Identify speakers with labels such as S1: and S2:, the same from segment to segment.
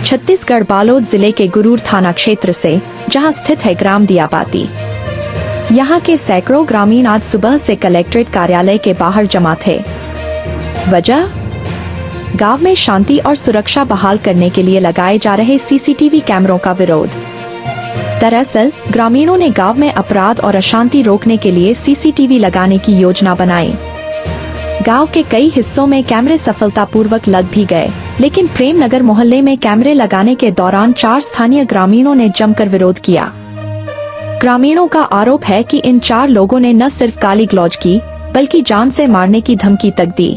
S1: छत्तीसगढ़ बालोद जिले के गुरूर थाना क्षेत्र से, जहां स्थित है ग्राम दियाबाती। यहां के सैकड़ों ग्रामीण आज सुबह से कलेक्ट्रेट कार्यालय के बाहर जमा थे। वजह? गांव में शांति और सुरक्षा बहाल करने के लिए लगाए जा रहे सीसीटीवी कैमरों का विरोध। दरअसल ग्रामीणों ने गांव में अपराध और अशांति रोकने के लिए सीसीटीवी लगाने की योजना बनाई। गांव के कई हिस्सों में कैमरे सफलतापूर्वक लग भी गए, लेकिन प्रेम नगर मोहल्ले में कैमरे लगाने के दौरान 4 स्थानीय ग्रामीणों ने जमकर विरोध किया। ग्रामीणों का आरोप है कि इन 4 लोगों ने न सिर्फ गाली गलौज की, बल्कि जान से मारने की धमकी तक दी।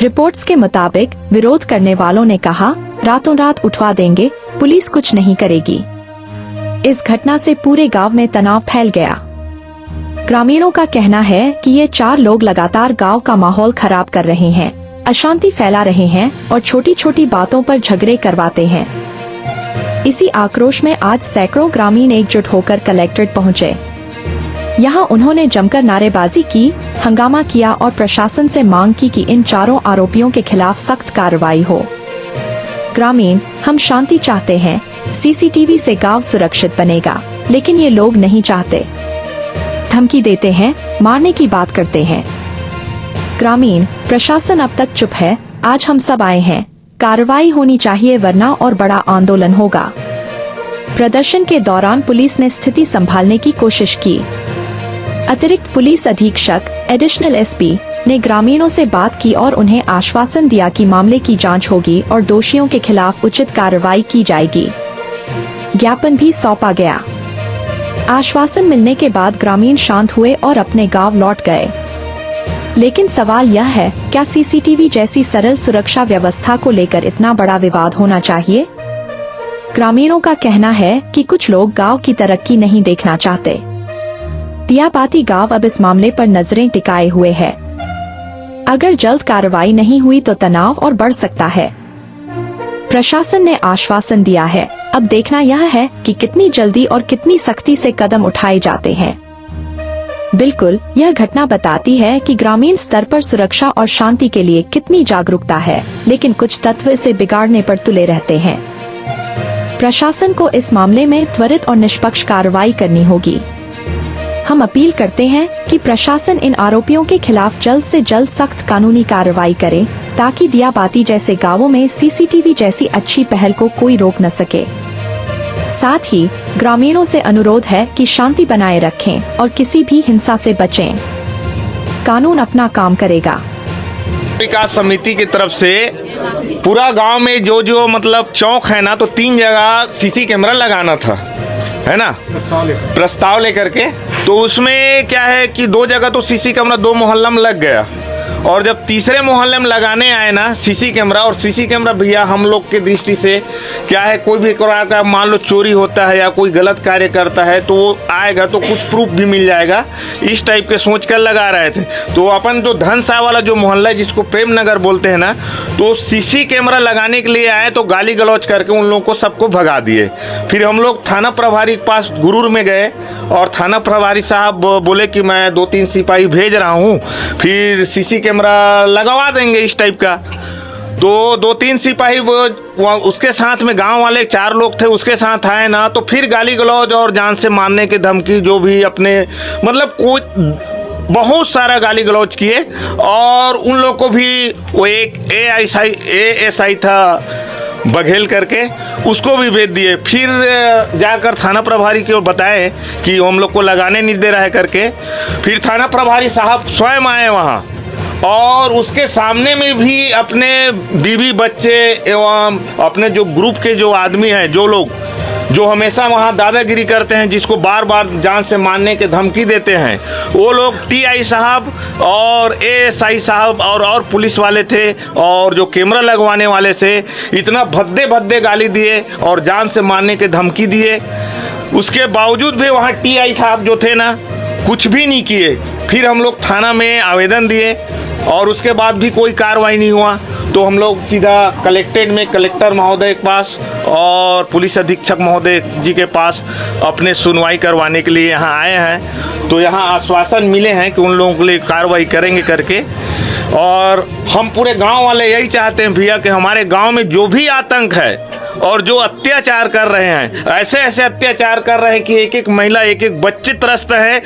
S1: रिपोर्ट्स के मुताबिक विरोध करने वालों ने कहा, रातों रात उठवा देंगे, पुलिस कुछ नहीं करेगी। इस घटना से पूरे गांव में तनाव फैल गया। ग्रामीणों का कहना है कि ये 4 लोग लगातार गांव का माहौल खराब कर रहे हैं, अशांति फैला रहे हैं और छोटी छोटी बातों पर झगड़े करवाते हैं। इसी आक्रोश में आज सैकड़ों ग्रामीण एकजुट होकर कलेक्ट्रेट पहुंचे। यहां उन्होंने जमकर नारेबाजी की, हंगामा किया और प्रशासन से मांग की कि इन 4 आरोपियों के खिलाफ सख्त कार्रवाई हो। ग्रामीण, हम शांति चाहते हैं, सीसीटीवी से गांव सुरक्षित बनेगा, लेकिन ये लोग नहीं चाहते। धमकी देते हैं, मारने की बात करते हैं। ग्रामीण, प्रशासन अब तक चुप है, आज हम सब आए हैं, कार्रवाई होनी चाहिए वरना और बड़ा आंदोलन होगा। प्रदर्शन के दौरान पुलिस ने स्थिति संभालने की कोशिश की। अतिरिक्त पुलिस अधीक्षक एडिशनल एसपी ने ग्रामीणों से बात की और उन्हें आश्वासन दिया कि मामले की जांच होगी और दोषियों के खिलाफ उचित कार्रवाई की जाएगी। ज्ञापन भी सौंपा गया। आश्वासन मिलने के बाद ग्रामीण शांत हुए और अपने गांव लौट गए। लेकिन सवाल यह है, क्या सीसीटीवी जैसी सरल सुरक्षा व्यवस्था को लेकर इतना बड़ा विवाद होना चाहिए? ग्रामीणों का कहना है कि कुछ लोग गांव की तरक्की नहीं देखना चाहते। दियाबाती गांव अब इस मामले पर नजरें टिकाए हुए है। अगर जल्द कार्रवाई नहीं हुई तो तनाव और बढ़ सकता है। प्रशासन ने आश्वासन दिया है, अब देखना यह है कि कितनी जल्दी और कितनी सख्ती से कदम उठाए जाते हैं। बिल्कुल, यह घटना बताती है कि ग्रामीण स्तर पर सुरक्षा और शांति के लिए कितनी जागरूकता है, लेकिन कुछ तत्व इसे बिगाड़ने पर तुले रहते हैं। प्रशासन को इस मामले में त्वरित और निष्पक्ष कार्रवाई करनी होगी। हम अपील करते हैं कि प्रशासन इन आरोपियों के खिलाफ जल्द से जल्द सख्त कानूनी कार्रवाई करे, ताकि दियाबाती जैसे गांवों में सीसीटीवी जैसी अच्छी पहल को कोई रोक न सके। साथ ही ग्रामीणों से अनुरोध है कि शांति बनाए रखें और किसी भी हिंसा से बचें। कानून अपना काम करेगा।
S2: विकास समिति की तरफ से पूरा गांव में जो मतलब चौक है ना, तो 3 जगह सीसी कैमरा लगाना था, है ना, प्रस्ताव लेकर के। तो उसमें क्या है कि 2 जगह तो सीसी कैमरा 2 मोहल्ला में लग गया, और जब तीसरे मोहल्ले में लगाने आए ना सीसी कैमरा, और सीसी कैमरा भैया हम लोग की दृष्टि से क्या है, कोई भी का मान लो चोरी होता है या कोई गलत कार्य करता है तो वो आएगा तो कुछ प्रूफ भी मिल जाएगा, इस टाइप के सोच कर लगा रहे थे। तो अपन जो धनसा वाला जो मोहल्ला है जिसको प्रेम नगर बोलते हैं ना, तो सीसी कैमरा लगाने के लिए आए तो गाली गलौज करके उन लोगों को सबको भगा दिए। फिर हम लोग थाना प्रभारी के पास गुरूर में गए और थाना प्रभारी साहब बोले कि मैं 2-3 सिपाही भेज रहा हूँ, फिर सीसी कैमरा लगवा देंगे इस टाइप का। तो 2-3 सिपाही उसके साथ में गांव वाले 4 लोग थे, उसके साथ आए ना, तो फिर गाली गलौज और जान से मारने की धमकी, जो भी अपने मतलब कोई बहुत सारा गाली गलौज किए। और उन लोग को भी वो एक एएसआई था बघेल करके, उसको भी भेज दिए। फिर जाकर थाना प्रभारी को बताए कि हम लोग को लगाने नहीं दे रहा है करके। फिर थाना प्रभारी साहब स्वयं आए वहाँ, और उसके सामने में भी अपने बीवी बच्चे एवं अपने जो ग्रुप के जो आदमी हैं, जो लोग जो हमेशा वहाँ दादागिरी करते हैं, जिसको बार बार जान से मारने के धमकी देते हैं, वो लोग टीआई साहब और एएसआई साहब और पुलिस वाले थे, और जो कैमरा लगवाने वाले से इतना भद्दे भद्दे गाली दिए और जान से मारने के धमकी दिए। उसके बावजूद भी वहाँ टीआई साहब जो थे ना, कुछ भी नहीं किए। फिर हम लोग थाना में आवेदन दिए और उसके बाद भी कोई कार्रवाई नहीं हुआ। तो हम लोग सीधा कलेक्ट्रेट में कलेक्टर महोदय के पास और पुलिस अधीक्षक महोदय जी के पास अपने सुनवाई करवाने के लिए यहाँ आए हैं। तो यहाँ आश्वासन मिले हैं कि उन लोगों के लिए कार्रवाई करेंगे करके। और हम पूरे गांव वाले यही चाहते हैं भैया कि हमारे गांव में जो भी आतंक है और जो अत्याचार कर रहे हैं, ऐसे ऐसे अत्याचार कर रहे हैं कि एक एक महिला, एक एक बच्चे त्रस्त है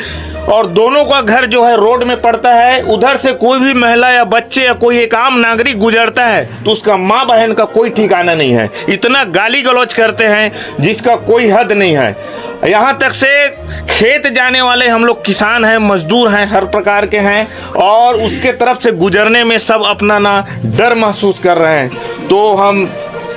S2: और दोनों का घर जो है रोड में पड़ता है। उधर से कोई भी महिला या बच्चे या कोई एक आम नागरिक गुजरता है तो उसका माँ बहन का कोई ठिकाना नहीं है। इतना गाली गलौज करते हैं जिसका कोई हद नहीं है। यहाँ तक से खेत जाने वाले हम लोग किसान हैं, मजदूर हैं, हर प्रकार के हैं और उसके तरफ से गुजरने में सब अपना ना डर महसूस कर रहे हैं। तो हम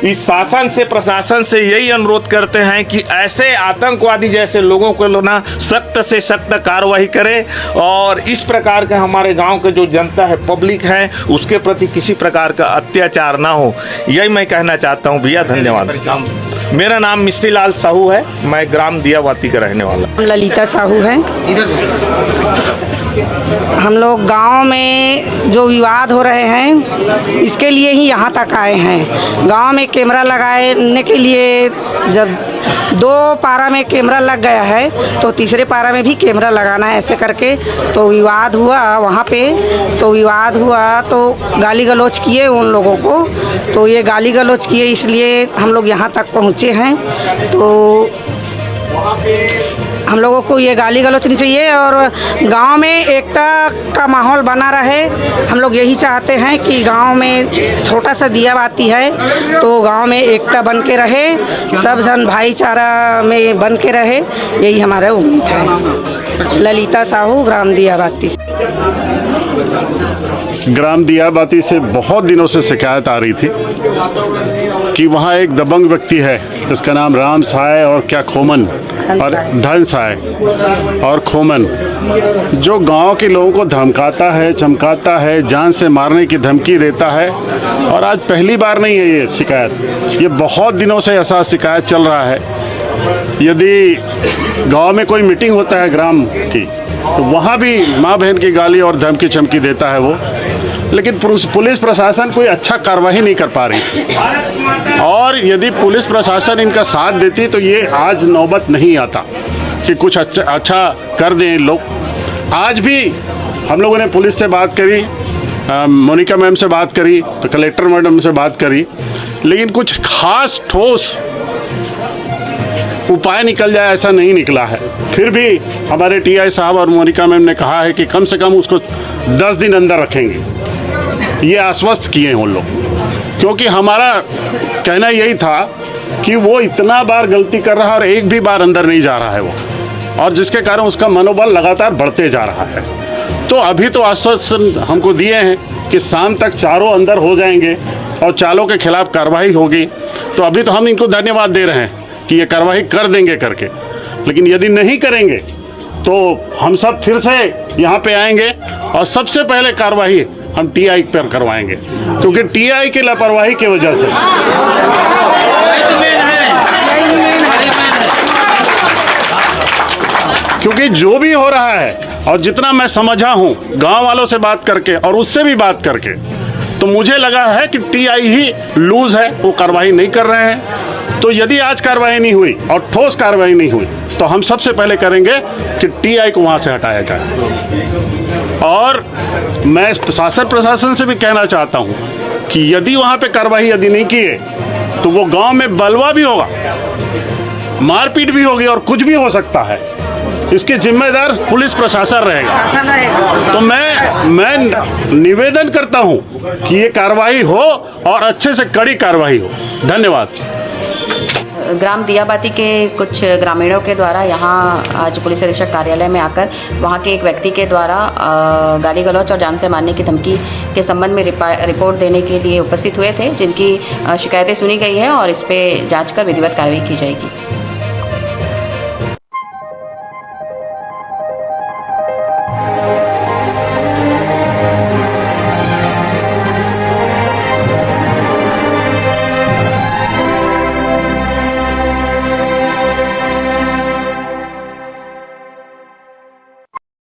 S2: इस शासन से, प्रशासन से यही अनुरोध करते हैं कि ऐसे आतंकवादी जैसे लोगों को ना सख्त से सख्त कार्रवाई करे और इस प्रकार का हमारे गांव के जो जनता है, पब्लिक है, उसके प्रति किसी प्रकार का अत्याचार ना हो। यही मैं कहना चाहता हूं भैया। धन्यवाद। मेरा नाम मिस्त्री लाल साहू है, मैं ग्राम दियाबाती का रहने वाला।
S3: ललिता साहू है। हम लोग गांव में जो विवाद हो रहे हैं इसके लिए ही यहाँ तक आए हैं। गांव में कैमरा लगाने के लिए जब 2 पारा में कैमरा लग गया है तो तीसरे पारा में भी कैमरा लगाना है, ऐसे करके तो विवाद हुआ वहाँ पे। तो विवाद हुआ तो गाली गलौज किए उन लोगों को, तो ये गाली गलौज किए इसलिए हम लोग यहाँ तक पहुँचे हैं। तो हम लोगों को ये गाली गलौज नहीं चाहिए और गांव में एकता का माहौल बना रहे। हम लोग यही चाहते हैं कि गांव में छोटा सा दियाबाती है तो गांव में एकता बन के रहे, सब जन भाईचारा में बन के रहे, यही हमारा उम्मीद है। ललिता साहू, ग्राम दियाबाती।
S4: ग्राम दियाबाती से बहुत दिनों से शिकायत आ रही थी कि वहाँ एक दबंग व्यक्ति है जिसका नाम राम साय और क्या खोमन और धन साय और खोमन, जो गांव के लोगों को धमकाता है, चमकाता है, जान से मारने की धमकी देता है। और आज पहली बार नहीं है ये शिकायत, ये बहुत दिनों से ऐसा शिकायत चल रहा है। यदि गांव में कोई मीटिंग होता है ग्राम की तो वहाँ भी माँ बहन की गाली और धमकी चमकी देता है वो, लेकिन पुलिस प्रशासन कोई अच्छा कार्रवाई नहीं कर पा रही। और यदि पुलिस प्रशासन इनका साथ देती तो ये आज नौबत नहीं आता कि कुछ अच्छा कर दें लोग। आज भी हम लोगों ने पुलिस से बात करी, मोनिका मैम से बात करी, तो कलेक्टर मैडम से बात करी, लेकिन कुछ खास ठोस उपाय निकल जाए ऐसा नहीं निकला है। फिर भी हमारे टीआई साहब और मोनिका मैम ने कहा है कि कम से कम उसको 10 दिन अंदर रखेंगे, ये आश्वस्त किए हैं उन लोग। क्योंकि हमारा कहना यही था कि वो इतना बार गलती कर रहा है और एक भी बार अंदर नहीं जा रहा है वो, और जिसके कारण उसका मनोबल लगातार बढ़ते जा रहा है। तो अभी तो आश्वासन हमको दिए हैं कि शाम तक चारों अंदर हो जाएंगे और चारों के खिलाफ कार्रवाई होगी। तो अभी तो हम इनको धन्यवाद दे रहे हैं कि ये कार्रवाई कर देंगे करके, लेकिन यदि नहीं करेंगे तो हम सब फिर से यहाँ पे आएंगे और सबसे पहले कार्रवाई हम टीआई पर करवाएंगे, क्योंकि टीआई की लापरवाही की वजह से क्योंकि जो भी हो रहा है और जितना मैं समझा हूँ गांव वालों से बात करके और उससे भी बात करके, तो मुझे लगा है कि टीआई ही लूज है, वो कार्रवाई नहीं कर रहे हैं। तो यदि आज कार्रवाई नहीं हुई और ठोस कार्रवाई नहीं हुई तो हम सबसे पहले करेंगे कि टीआई को वहाँ से हटाया जाए। और मैं शासन प्रशासन से भी कहना चाहता हूँ कि यदि वहाँ पे कार्रवाई यदि नहीं किए तो वो गांव में बलवा भी होगा, मारपीट भी होगी और कुछ भी हो सकता है। इसके जिम्मेदार पुलिस प्रशासन रहेगा। तो मैं निवेदन करता हूं कि ये कार्रवाई हो और अच्छे से कड़ी कार्रवाई हो। धन्यवाद।
S5: ग्राम दियाबाती के कुछ ग्रामीणों के द्वारा यहाँ आज पुलिस अधीक्षक कार्यालय में आकर वहाँ के एक व्यक्ति के द्वारा गाली गलौज और जान से मारने की धमकी के संबंध में रिपोर्ट देने के लिए उपस्थित हुए थे, जिनकी शिकायतें सुनी गई है और इस पे जांच कर विधिवत कार्रवाई की जाएगी।